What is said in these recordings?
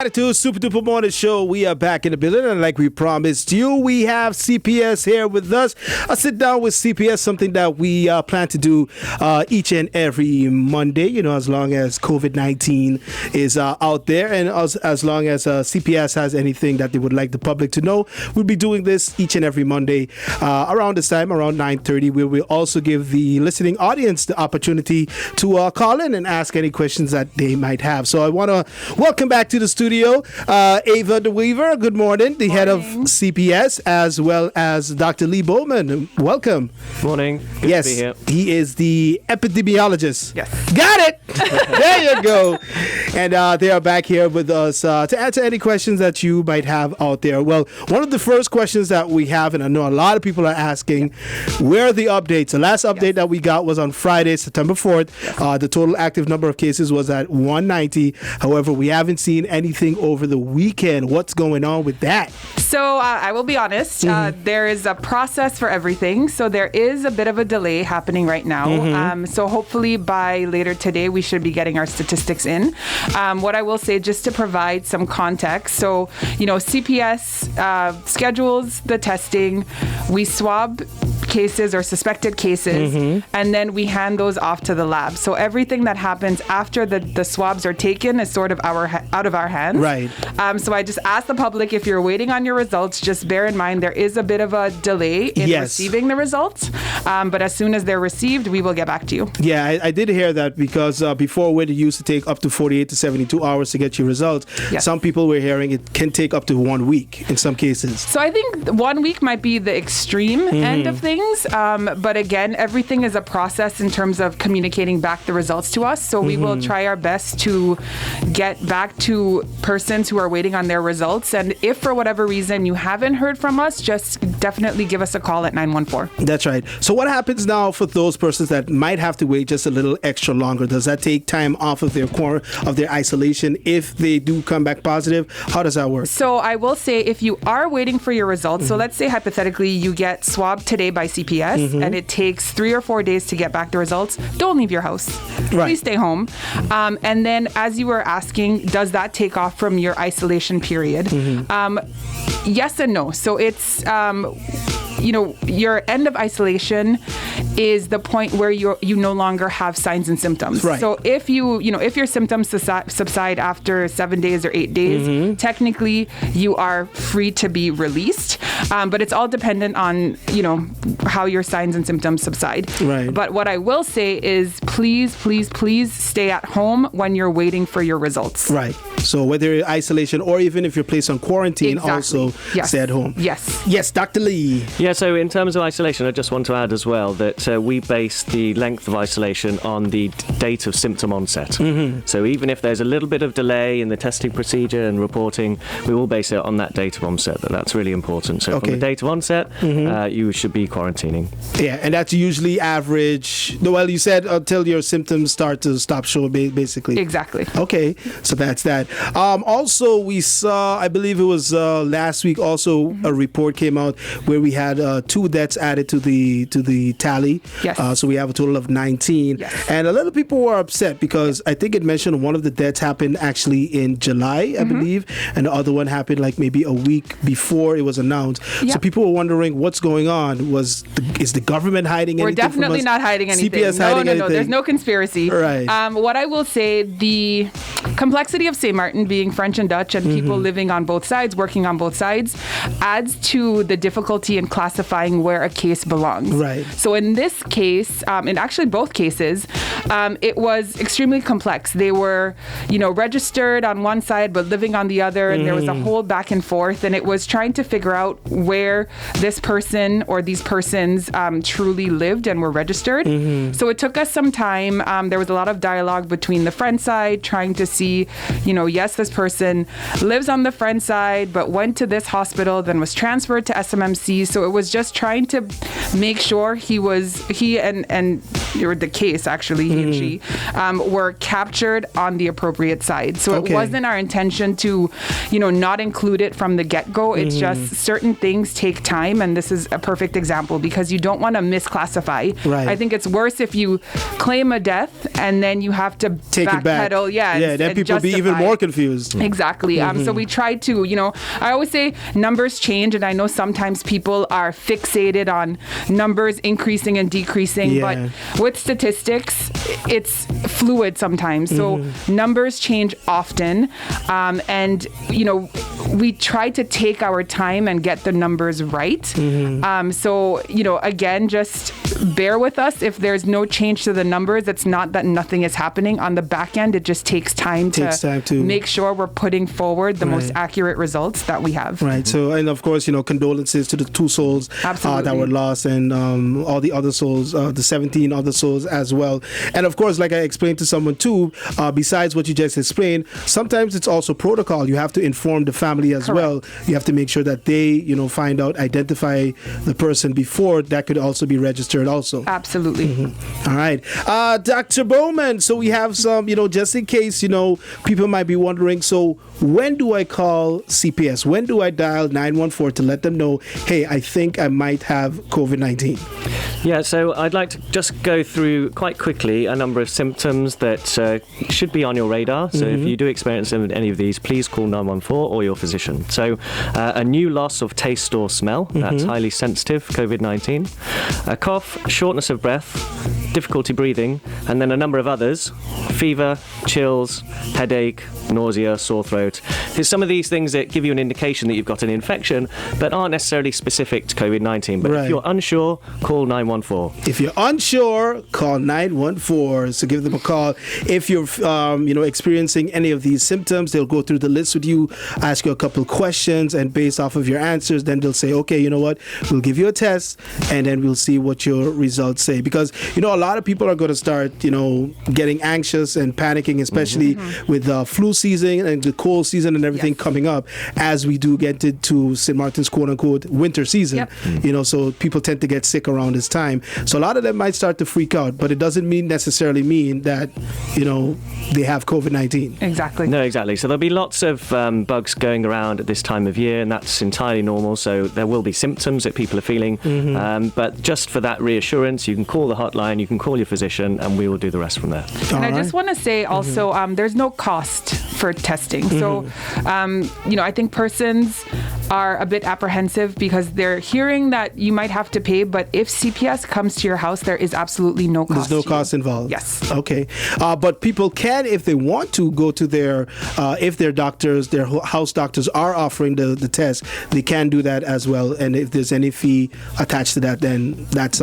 Attitude Super Duper Morning Show. We are back in the building, and like we promised you, we have CPS here with us. A sit down with CPS, something that we plan to do each and every Monday, as long as COVID-19 is out there, and as long as CPS has anything that they would like the public to know. We'll be doing this each and every Monday around this time, around 9:30. We will also give the listening audience the opportunity to call in and ask any questions that they might have. So I want to welcome back to the studio Ava the Weever, good morning, the head of CPS, as well as Dr. Leigh Bowman. Welcome. Morning. Good yes, to be here. He is the epidemiologist. Yes. Got it! There you go. And they are back here with us to answer any questions that you might have out there. Well, one of the first questions that we have, and I know a lot of people are asking, where are the updates? The last update that we got was on Friday, September 4th. The total active number of cases was at 190. However, we haven't seen anything over the weekend. What's going on with that? So I will be honest, there is a process for everything. So there is a bit of a delay happening right now. So hopefully by later today, we should be getting our statistics in. What I will say, just to provide some context, so, CPS schedules the testing, we swab cases or suspected cases, and then we hand those off to the lab. So everything that happens after the swabs are taken is sort of out of our hands. Right. So I just ask the public, if you're waiting on your results, just bear in mind there is a bit of a delay in receiving the results. But as soon as they're received, we will get back to you. Yeah, I did hear that, because before it used to take up to 48 to 72 hours to get your results. Yes. Some people were hearing it can take up to 1 week in some cases. So I think 1 week might be the extreme end of things. But again, everything is a process in terms of communicating back the results to us. So we will try our best to get back to persons who are waiting on their results. And if for whatever reason you haven't heard from us, just definitely give us a call at 914. That's right. So what happens now for those persons that might have to wait just a little extra longer? Does that take time off of their isolation if they do come back positive? How does that work? So I will say, if you are waiting for your results, so let's say hypothetically you get swabbed today by CPS and it takes 3 or 4 days to get back the results, don't leave your house. Right. Please stay home. And then, as you were asking, does that take off from your isolation period? Yes and no. So it's your end of isolation is the point where you no longer have signs and symptoms. Right. So if if your symptoms subside after 7 days or 8 days, technically you are free to be released. But it's all dependent on how your signs and symptoms subside. Right. But what I will say is, please stay at home when you're waiting for your results. Right. So whether you're isolation or even if you're placed on quarantine, also stay at home. Yes. Yes, Dr. Leigh. Yeah, so in terms of isolation, I just want to add as well that we base the length of isolation on the date of symptom onset. So even if there's a little bit of delay in the testing procedure and reporting, we will base it on that date of onset. That's really important. So from the date of onset, you should be quarantining. Yeah, and that's usually average. Well, you said until your symptoms start to stop showing, basically. Exactly. Okay, so that's that. Also, we saw, I believe it was last week, also a report came out where we had 2 deaths added to the tally. Yes. So we have a total of 19. Yes. And a lot of people were upset because I think it mentioned one of the deaths happened actually in July, I believe, and the other one happened like maybe a week before it was announced. Yep. So people were wondering what's going on. Is the government hiding anything? We're definitely not hiding anything. CPS hiding anything? There's no conspiracy. Right. What I will say, the complexity of St.Maarten being French and Dutch and people living on both sides, working on both sides, adds to the difficulty in classifying where a case belongs. Right. So in this case, in actually both cases, it was extremely complex. They were, registered on one side but living on the other, and there was a whole back and forth, and it was trying to figure out where this person or these persons truly lived and were registered. So it took us some time. There was a lot of dialogue between the French side, trying to see, yes, this person lives on the French side, but went to this hospital, then was transferred to SMMC. So it was just trying to make sure he and or the case actually, he and she, were captured on the appropriate side. So it wasn't our intention to, not include it from the get-go. It's just certain things take time, and this is a perfect example because you don't want to misclassify. Right. I think it's worse if you claim a death and then you have to take it back. backpedal. Then people be even more confused. Exactly. So we try to, I always say numbers change, and I know sometimes people are fixated on numbers increasing and decreasing, but with statistics, it's fluid sometimes. So numbers change often, and we try to take our time and get the numbers right. So again, just bear with us if there's no change to the numbers. It's not that nothing is happening on the back end. It just takes time to make sure we're putting forward the most accurate results that we have. Right. So, and of course, condolences to the 2 souls that were lost, and all the other souls, the 17 other souls as well. And of course, like I explained to someone too, besides what you just explained, sometimes it's also protocol. You have to inform the family as well. You have to make sure that they, find out, identify the person before that could also be registered also. Absolutely. All right. Dr. Bowman, so we have some, just in case, people might be wondering, so when do I call CPS? When do I dial 914 to let them know, hey, I think I might have COVID-19? Yeah, so I'd like to just go through quite quickly a number of symptoms that should be on your radar. So if you do experience any of these, please call 914 or your physician. So a new loss of taste or smell, that's highly sensitive, COVID-19. A cough, shortness of breath, difficulty breathing, and then a number of others, fever, chills, headache, nausea, sore throat. There's some of these things that give you an indication that you've got an infection, but aren't necessarily specific to COVID-19. But if you're unsure, call 914. If you're unsure, call 914. So give them a call. If you're, experiencing any of these symptoms, they'll go through the list with you, ask you a couple of questions, and based off of your answers, then they'll say, okay, you know what, we'll give you a test, and then we'll see what your results say. Because, a lot of people are going to start, getting anxious and panicking, especially with the flu season and the cold season and everything coming up as we do get into St.Maarten's quote-unquote winter season. So people tend to get sick around this time. So a lot of them might start to freak out, but it doesn't necessarily mean that, they have COVID-19. Exactly. No, exactly. So there'll be lots of bugs going around at this time of year, and that's entirely normal. So there will be symptoms that people are feeling. But just for that reassurance, you can call the hotline, you can call your physician, and we will do the rest from there. And I just want to say also, there's no cost for testing. So, I think persons are a bit apprehensive because they're hearing that you might have to pay, but if CPS comes to your house, there is absolutely no cost. There's no cost involved. Yes. Okay. But people can, if they want to, go to if their doctors, their house doctors are offering the test, they can do that as well. And if there's any fee attached to that, then that's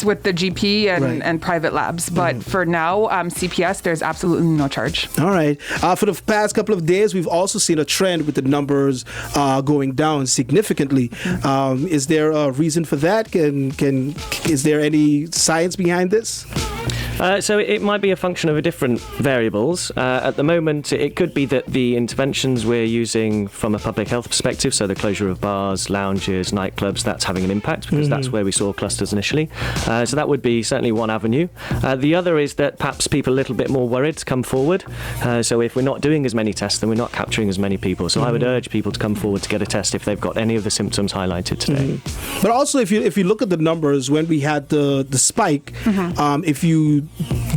with the GP and private labs. But for now, CPS, there's absolutely no charge. All right. For the past couple of days, we've also seen a trend with the numbers going down significantly. Is there a reason for that? Is there any science behind this? So it might be a function of different variables. At the moment, it could be that the interventions we're using from a public health perspective, so the closure of bars, lounges, nightclubs, that's having an impact because that's where we saw clusters initially. So that would be certainly one avenue. The other is that perhaps people are a little bit more worried to come forward. So if we're not doing as many tests, then we're not capturing as many people. So I would urge people to come forward to get a test if they've got any of the symptoms highlighted today. But also, if you look at the numbers, when we had the spike, if you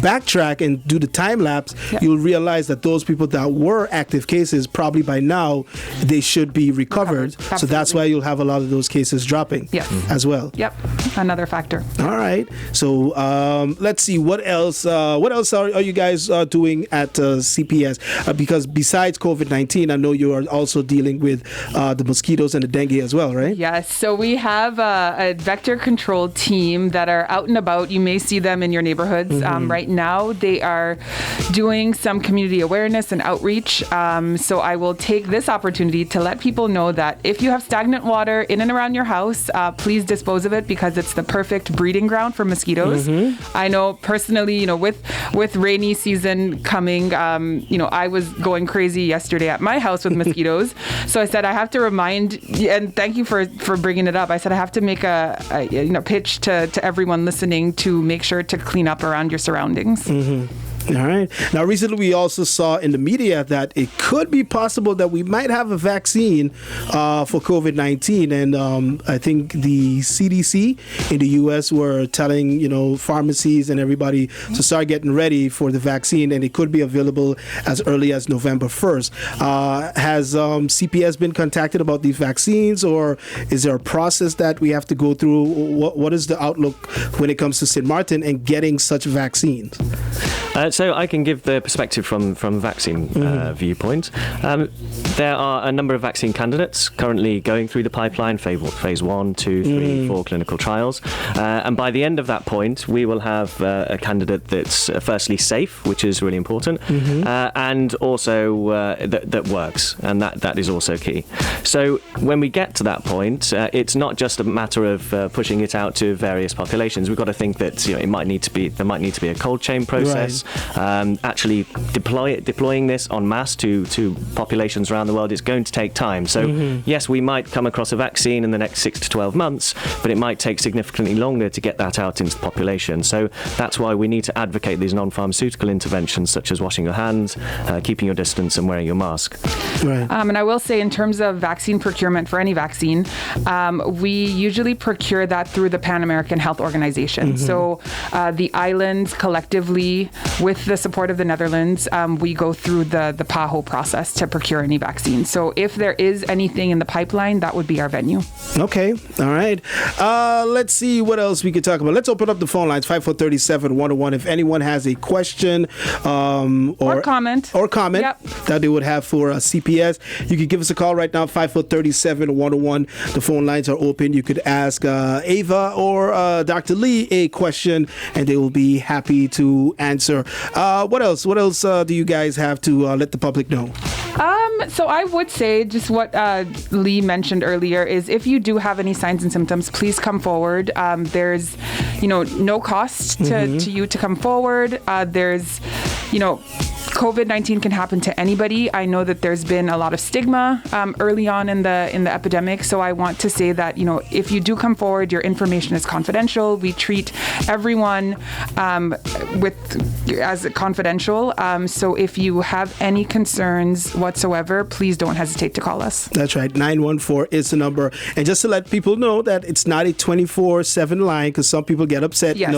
backtrack and do the time lapse, you'll realize that those people that were active cases, probably by now, they should be recovered. So that's why you'll have a lot of those cases dropping as well. Yep, another factor. All right. So let's see, what else are you guys doing at CPS? Because besides COVID-19, I know you are also dealing with the mosquitoes and the dengue as well, right? Yes. So we have a vector control team that are out and about. You may see them in your neighborhoods. Right now, they are doing some community awareness and outreach. So I will take this opportunity to let people know that if you have stagnant water in and around your house, please dispose of it because it's the perfect breeding ground for mosquitoes. I know personally, with rainy season coming, I was going crazy yesterday at my house with mosquitoes. So I said, I have to remind, and thank you for bringing it up. I said, I have to make a pitch to everyone listening to make sure to clean up around your surroundings. All right. Now, recently we also saw in the media that it could be possible that we might have a vaccine for COVID-19. And I think the CDC in the U.S. were telling, pharmacies and everybody to start getting ready for the vaccine. And it could be available as early as November 1st. Has CPS been contacted about these vaccines, or is there a process that we have to go through? What is the outlook when it comes to St.Maarten and getting such vaccines? So I can give the perspective from vaccine viewpoint. There are a number of vaccine candidates currently going through the pipeline, phase 1, 2, 3, 4 clinical trials. And by the end of that point, we will have a candidate that's firstly safe, which is really important, and also that works. And that is also key. So when we get to that point, it's not just a matter of pushing it out to various populations. We've got to think that there might need to be a cold chain process. Right. Actually deploying this en masse to populations around the world is going to take time. So yes, we might come across a vaccine in the next 6 to 12 months, but it might take significantly longer to get that out into the population. So that's why we need to advocate these non-pharmaceutical interventions such as washing your hands, keeping your distance and wearing your mask. Right. And I will say in terms of vaccine procurement for any vaccine, we usually procure that through the Pan American Health Organization. So the islands collectively, with the support of the Netherlands, we go through the PAHO process to procure any vaccine. So if there is anything in the pipeline, that would be our venue. Okay. All right. Let's see what else we could talk about. Let's open up the phone lines, 5437-101. If anyone has a question or comment that they would have for CPS, you could give us a call right now, 5437-101. The phone lines are open. You could ask Ava or Dr. Leigh a question, and they will be happy to answer. What else do you guys have to let the public know? So I would say just what Leigh mentioned earlier is if you do have any signs and symptoms, please come forward. There's, no cost to you to come forward. There's, COVID-19 can happen to anybody. I know that there's been a lot of stigma early on in the epidemic. So I want to say that, if you do come forward, your information is confidential. We treat everyone as confidential. So if you have any concerns whatsoever, please don't hesitate to call us. That's right. 914 is the number. And just to let people know that it's not a 24/7 line, because some people get upset. Yes.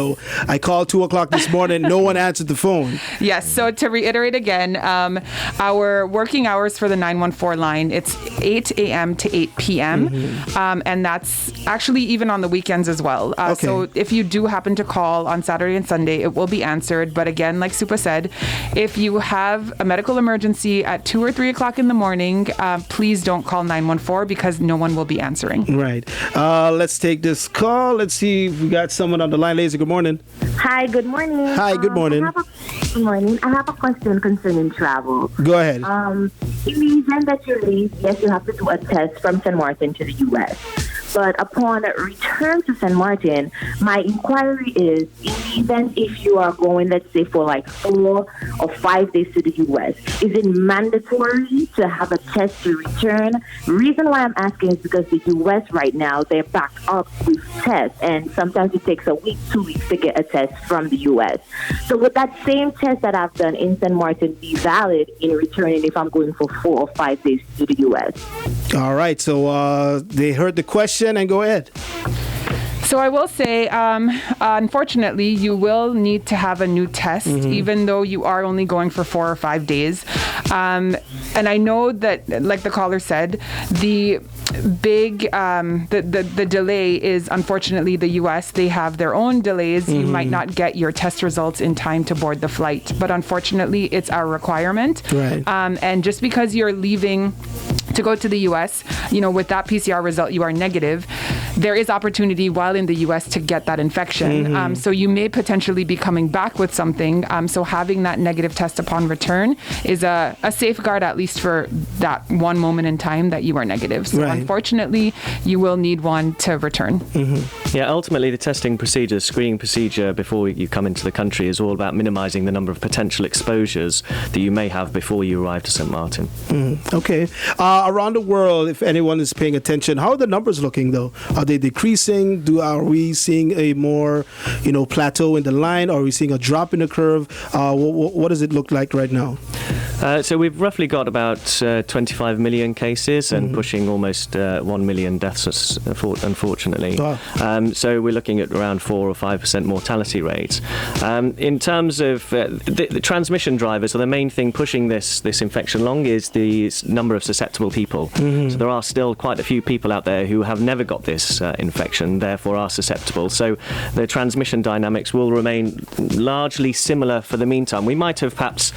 I called 2 o'clock this morning. No one answered the phone. Yes. So to reiterate again, our working hours for the 914 line, it's 8 a.m. to 8 p.m. And that's actually even on the weekends as well. Okay. So if you do happen to call on Saturday and Sunday, it will be answered. But again, like Supa said, if you have a medical emergency at 2 or 3 o'clock in the morning, please don't call 914 because no one will be answering. Right. Let's take this call. Let's see if we got someone on the line. Lazy, good morning. Hi, good morning. Hi, good morning. Good morning. I have a question concerning travel. Go ahead. In the event that you leave, yes, you have to do a test from St.Maarten to the U.S. But upon return to St.Maarten, my inquiry is, in the event if you are going, let's say, for like 4 or 5 days to the U.S., is it mandatory to have a test to return? The reason why I'm asking is because the U.S. right now, they're backed up with tests, and sometimes it takes a week, 2 weeks to get a test from the U.S. So would that same test that I've done in St.Maarten be valid in returning if I'm going for 4 or 5 days to the U.S.? All right. So they heard the question, and go ahead. So I will say, unfortunately, you will need to have a new test, even though you are only going for 4 or 5 days. And I know that, like the caller said, the big the delay is, unfortunately, the U.S. They have their own delays. You might not get your test results in time to board the flight, but unfortunately, it's our requirement. Right. And just because you're leaving to go to the U.S., with that PCR result, you are negative. there is opportunity while in the U.S. to get that infection. So you may potentially be coming back with something. So having that negative test upon return is a safeguard, at least for that one moment in time that you are negative. So unfortunately, you will need one to return. Yeah, ultimately the testing procedure, screening procedure before you come into the country is all about minimising the number of potential exposures that you may have before you arrive to St. Maarten. Okay. Around the world, if anyone is paying attention, how are the numbers looking though? Are they decreasing? Are we seeing a more, plateau in the line? Are we seeing a drop in the curve? What does it look like right now? So we've roughly got about 25 million cases and pushing almost 1 million deaths, unfortunately. Wow. So we're looking at around 4 or 5% mortality rate. In terms of the transmission drivers, so the main thing pushing this infection along is the number of susceptible people. So there are still quite a few people out there who have never got this infection, therefore are susceptible. So the transmission dynamics will remain largely similar for the meantime. We might have perhaps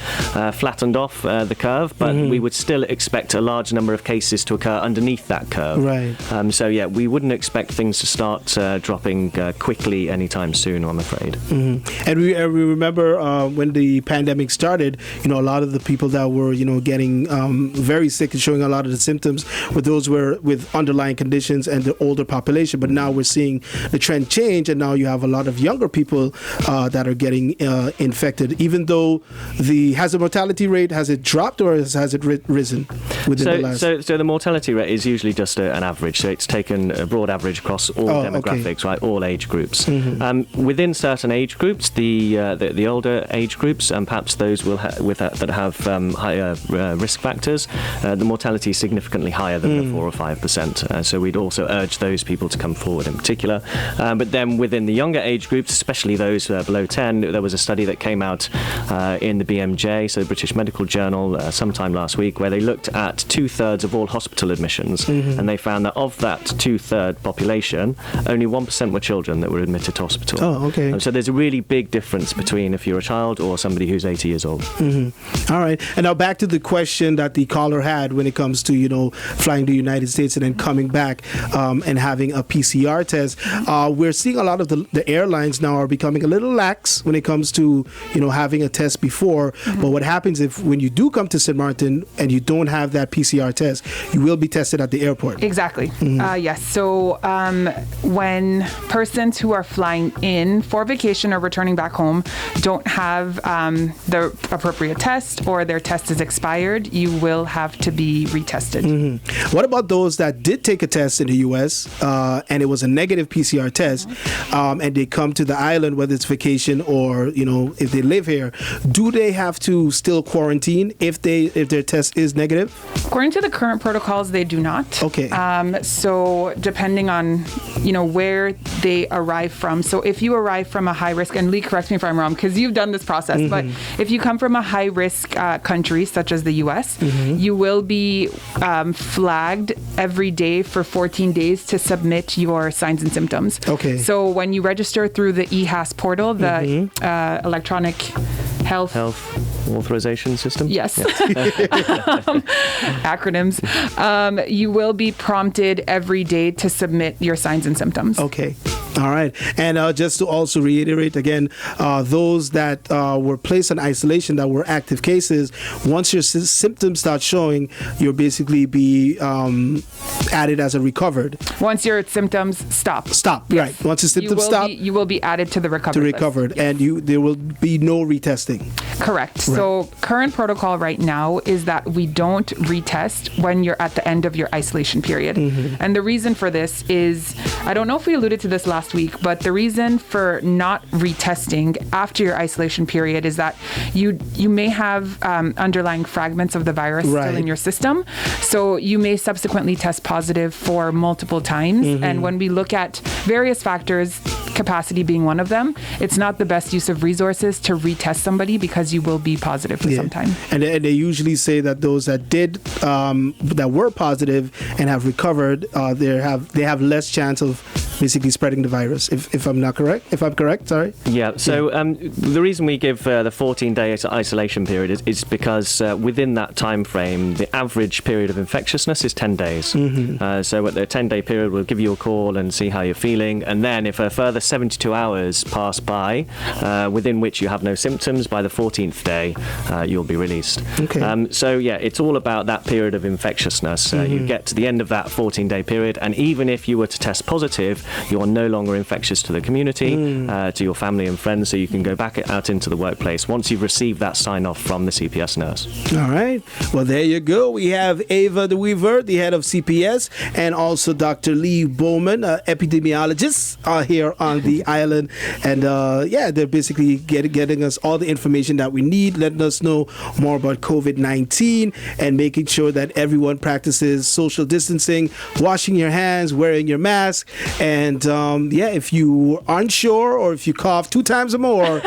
flattened off the curve, but we would still expect a large number of cases to occur underneath that curve. Right. So yeah, we wouldn't expect things to start dropping quickly anytime soon, I'm afraid. And we remember when the pandemic started, a lot of the people that were, getting very sick and showing a lot of the symptoms were those with underlying conditions and the older population. But now we're seeing the trend change, and now you have a lot of younger people that are getting infected. Even though has the mortality rate, has it dropped or has it risen within the last? So the mortality rate is usually just an average. So it's taken a broad average across all demographics, right, all age groups. Within certain age groups, the older age groups, and perhaps those that have higher risk factors, the mortality is significantly higher than the 4 or 5%. So we'd also urge those people to come forward in particular. But then within the younger age groups, especially those below 10, there was a study that came out in the BMJ, so the British Medical Journal, sometime last week, where they looked at 2/3 of all hospital admissions, and they found that of that 2/3 population, only 1% were children that were admitted to hospital. Oh, okay. So there's a really big difference between if you're a child or somebody who's 80 years old. All right. And now back to the question that the caller had when it comes to, flying to the United States and then coming back and having a PCR test. We're seeing a lot of the airlines now are becoming a little lax when it comes to, having a test before. But what happens when you do come to St. Maarten and you don't have that PCR test, you will be tested at the airport. Exactly. Yes. So when persons who are flying in for vacation or returning back home don't have the appropriate test, or their test is expired, you will have to be retested. What about those that did take a test in the U.S. And it was a negative PCR test, and they come to the island, whether it's vacation or if they live here? Do they have to still quarantine if their test is negative? According to the current protocols, they do not. Okay. So depending on where they arrive from. So if you arrive from a high risk, and Leigh, correct me if I'm wrong, because you've done this process, but if you come from a high risk country such as the U.S., you will be flagged every day for 14 days to submit your signs and symptoms. Okay. So when you register through the EHAS portal, the electronic health authorization system? Yes. Acronyms. You will be prompted every day to submit your signs and symptoms. Okay. All right. And just to also reiterate again, those that were placed in isolation that were active cases, once your symptoms start showing, you'll basically be added as a recovered. Once your symptoms stop. Yes. Right. Once your symptoms stop, you will be added to the recovered list. Yes. And there will be no retesting. Correct. Right. So current protocol right now is that we don't retest when you're at the end of your isolation period. And the reason for this is, I don't know if we alluded to this last week, but the reason for not retesting after your isolation period is that you may have underlying fragments of the virus still in your system. So you may subsequently test positive for multiple times. And when we look at various factors, capacity being one of them, it's not the best use of resources to retest somebody because you will be positive for some time. And they usually say that those that that were positive and have recovered, they have less chance of basically spreading the virus. If I'm correct, sorry. Yeah. So the reason we give the 14-day isolation period is because within that time frame, the average period of infectiousness is 10 days. So at the 10-day period, we'll give you a call and see how you're feeling, and then if a further 72 hours pass by, within which you have no symptoms, by the 14th day, you'll be released. Okay. So yeah, it's all about that period of infectiousness. You get to the end of that 14-day period, and even if you were to test positive, you're no longer infectious to the community, to your family and friends, so you can go back out into the workplace once you've received that sign-off from the CPS nurse. All right. Well, there you go. We have Ava the Weever, the head of CPS, and also Dr. Leigh Bowman, epidemiologist, here on the island. And they're basically getting us all the information that we need, letting us know more about COVID-19, and making sure that everyone practices social distancing, washing your hands, wearing your mask. And if you aren't sure, or if you cough 2 times or more,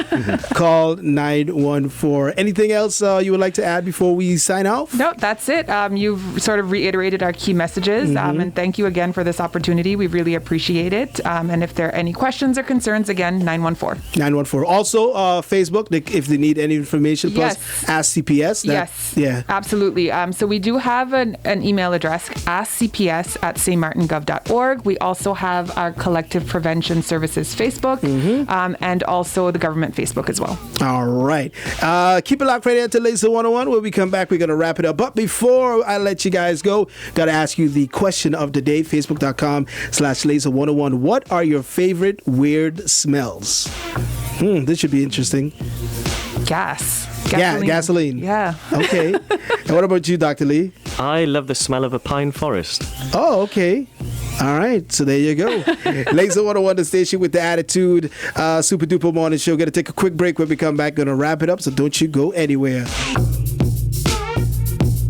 call 914. Anything else you would like to add before we sign off? No, that's it. You've sort of reiterated our key messages, and thank you again for this opportunity. We really appreciate it. And if there are any questions or concerns, again, 914. 914. Also, Facebook, if they need any information, plus Ask CPS. Yes. Yeah. Absolutely. So we do have an email address, askcps@stmaartengov.org. We also have our Collective Prevention Services Facebook, and also the government Facebook as well. All right. Keep it locked right here to Laser 101. When we come back, we're going to wrap it up. But before I let you guys go, got to ask you the question of the day, facebook.com/Laser101. What are your favorite weird smells? This should be interesting. Gasoline. Yeah, gasoline. Yeah. Okay. And what about you, Dr. Leigh? I love the smell of a pine forest. Oh, okay. All right, so there you go. Laser 101, the station with the attitude. Super duper morning show. Going to take a quick break. When we come back, going to wrap it up, so don't you go anywhere.